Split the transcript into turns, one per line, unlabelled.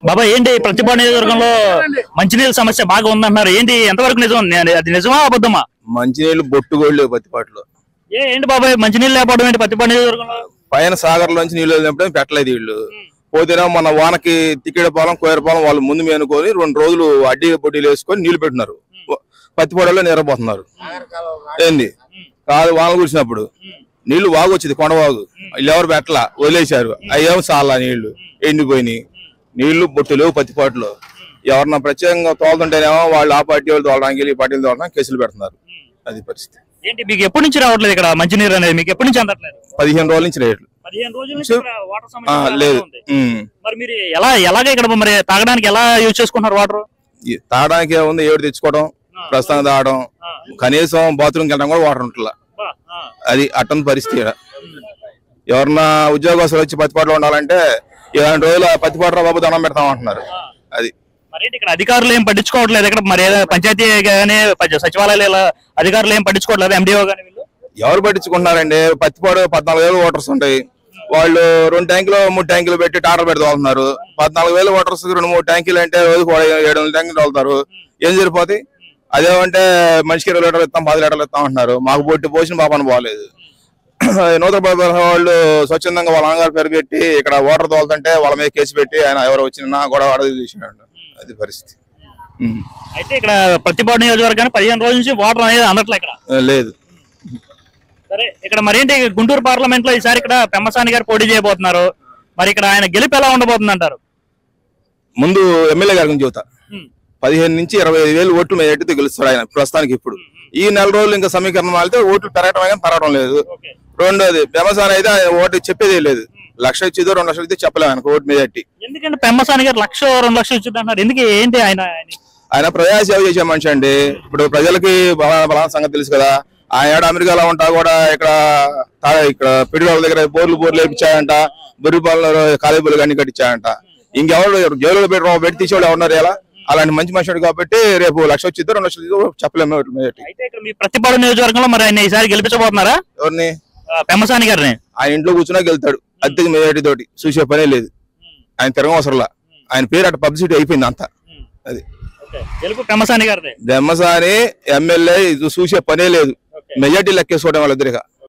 బాబా ఏంటి ప్రతిపాడు నియోజకవర్గంలో మంచినీళ్ళ సమస్య బాగా ఉందంటున్నారు. ఏంటి ఎంతవరకు నిజం? అది నిజమా అబద్ధమా?
మంచినీళ్ళు బొట్టుగోళ్ళు పత్తిపాటులో.
ఏంటి బాబాయ్ మంచినీళ్ళు లేకపోవడం ఏంటి ప్రతిపాడు నియోజకవర్గంలో?
పైన సాగర్ లోంచి నీళ్ళు వదిలినప్పుడు పెట్టలేదు వీళ్ళు. పోతేనే మన వానకి తిక్కిడపాలెం కోయరపాలెం వాళ్ళు ముందు మేనుకొని 2 రోజులు అడ్డీ బొడ్డీలు వేసుకొని నీళ్లు పెట్టినారు. పత్తిపాడులో నిరపోతున్నారు. ఏంది కాదు వానలు కురిసినప్పుడు నీళ్లు వాగు వచ్చింది, కొండవాగు. వీళ్ళు ఎవరు పెట్టలా, వదిలేశారు. అయ్యేమో చాలా నీళ్లు ఎండిపోయినాయి. నీళ్లు బొట్టు లేవు పత్తిపాటులో. ఎవరన్నా ప్రత్యేకంగా తోలుతుంటేనేమో వాళ్ళు ఆ పార్టీ వాళ్ళు తోలడానికి ఈ పార్టీలు తోలడానికి కేసులు పెడుతున్నారు. అది పరిస్థితి.
ఏంటి మీకు ఎప్పటి నుంచి రావట్లేదు ఇక్కడ మంచినీరు అనేది? మీకు ఎప్పటి నుంచి అందట్లేదు?
15 రోజుల నుంచి రేట్లు
15 రోజుల నుంచి వాటర్ సమస్య
లేదు.
మరి మీరు ఎలాగ ఇక్కడ మరి తాగడానికి ఎలా యూజ్ చేసుకుంటున్నారు వాటర్?
తాగడానికి ఉంది ఏడు తెచ్చుకోవడం, ప్రస్తుతానికి తాగడం, కనీసం బాత్రూమ్కి వెళ్ళడం కూడా వాటర్ ఉంటుందా. అది అట్టని పరిస్థితి. ఎవరన్నా ఉద్యోగస్తులు వచ్చి పత్తిపాటులో ఉండాలంటే 20 రోజులు పత్తిపాటు బాబు దండం పెడతామంటున్నారు. అది
మరి ఇక్కడ అధికారులు ఏం పట్టించుకోవట్లేదు. ఇక్కడ మరి పంచాయతీ గానీ సచివాలయాలు అధికారులు ఏం పట్టించుకోవట్లేదు. ఎండిఓ గానీ వీళ్ళు
ఎవరు పట్టించుకుంటున్నారండి? పత్తిపాడు 14,000 ఓటర్స్ ఉంటాయి. వాళ్ళు 2 ట్యాంకులు 3 ట్యాంకులు పెట్టి టాటర్ పెట్టి తోలుతున్నారు. 14,000 ఓటర్స్ 2-3 ట్యాంకులు అంటే రోజుకు 700 ట్యాంకులు తోలుతారు. ఏం సరిపోతాయి? అదేమంటే మనిషికి 20 లీటర్లు ఇస్తాం, 10 లీటర్లు ఇస్తాం అంటున్నారు. మాకు బొట్టి పోసిన పాపన బాగలేదు. నూతన వాళ్ళు స్వచ్ఛందంగా వాళ్ళ నాన్నగారు పేరు పెట్టి ఇక్కడ ఓటర్ తోలుతుంటే వాళ్ళ మీద కేసు పెట్టి ఆయన ఎవరు వచ్చినా గొడవ అడవి తీసినాడు. అది పరిస్థితి.
అయితే ఇక్కడ ప్రతిపాడు నియోజకవర్గానికి 15 రోజుల నుంచి వాటర్ అనేది అందట్లే ఇక్కడ
లేదు.
సరే ఇక్కడ మరేంటి గుంటూరు పార్లమెంట్ లో ఈసారి ఇక్కడ పెమ్మసాని గారు పోటీ చేయబోతున్నారు. మరి ఇక్కడ ఆయన గెలుపు ఎలా ఉండబోతుంది అంటారు?
ముందు ఎమ్మెల్యే గారి గురించి చెబుతా. 15 నుంచి 25,000 ఓట్లు ఎట్టితో గెలుస్తాడు ఆయన ప్రస్తుతానికి. ఇప్పుడు ఈ 4 రోజులు ఇంకా సమీకరణం మాలితే ఓట్లు పెరగటం కానీ పెరగడం లేదు. రెండోది పెమ్మసాని అయితే ఆయన ఓటు చెప్పేదే లేదు. 1,00,000 ఇచ్చిదో 2 లక్షలు ఇస్తే చెప్పలేము ఆయనకు ఓటు మీద ఎట్టి.
ఎందుకంటే పెమ్మసాని గారు 1,00,000-2 లక్షలు ఇచ్చింది అంటారు. ఎందుకు ఏంటి
ఆయన ప్రజా సేవ చేసే మనిషి అండి. ఇప్పుడు ప్రజలకి బలాన సంగతి తెలుసు కదా. ఆయన అమెరికాలో ఉంటా కూడా ఇక్కడ పెట్టుబడుల దగ్గర బోర్లు వేయించాయంట. బొర్రిపాలలో ఖాళీ బోర్లు అన్ని కట్టించాయంట. ఇంకెవరు జైలు పెట్టి తీసేవాళ్ళు ఎవరున్నారు? ఎలా అలాంటి మంచి మనుషుడు కాబట్టి రేపు 1,00,000 వచ్చిద్దో 2 లక్షలు చెప్పలేము.
అయితే ఇక్కడ మీ ప్రతిపాడు నియోజకవర్గంలో మరి ఆయన ఈసారి గెలిపించబోతున్నారా?
ఎవరిని?
పెమ్మసాని గారిని.
ఆయన ఇంట్లో కూర్చున్నా గెలుతాడు అద్దెకి మెజారిటీ తోటి. చూసే పనే లేదు. ఆయన తిరగం అవసరంలా. ఆయన పేరు అటు పబ్లిసిటీ అయిపోయింది అంతా. అది
గెలుపు పెమ్మసాని గారిదే.
పెమ్మసాని ఎమ్మెల్యే చూసే పనే లేదు. మెజారిటీ లెక్కేసుకోవడం వాళ్ళిద్దరిగా.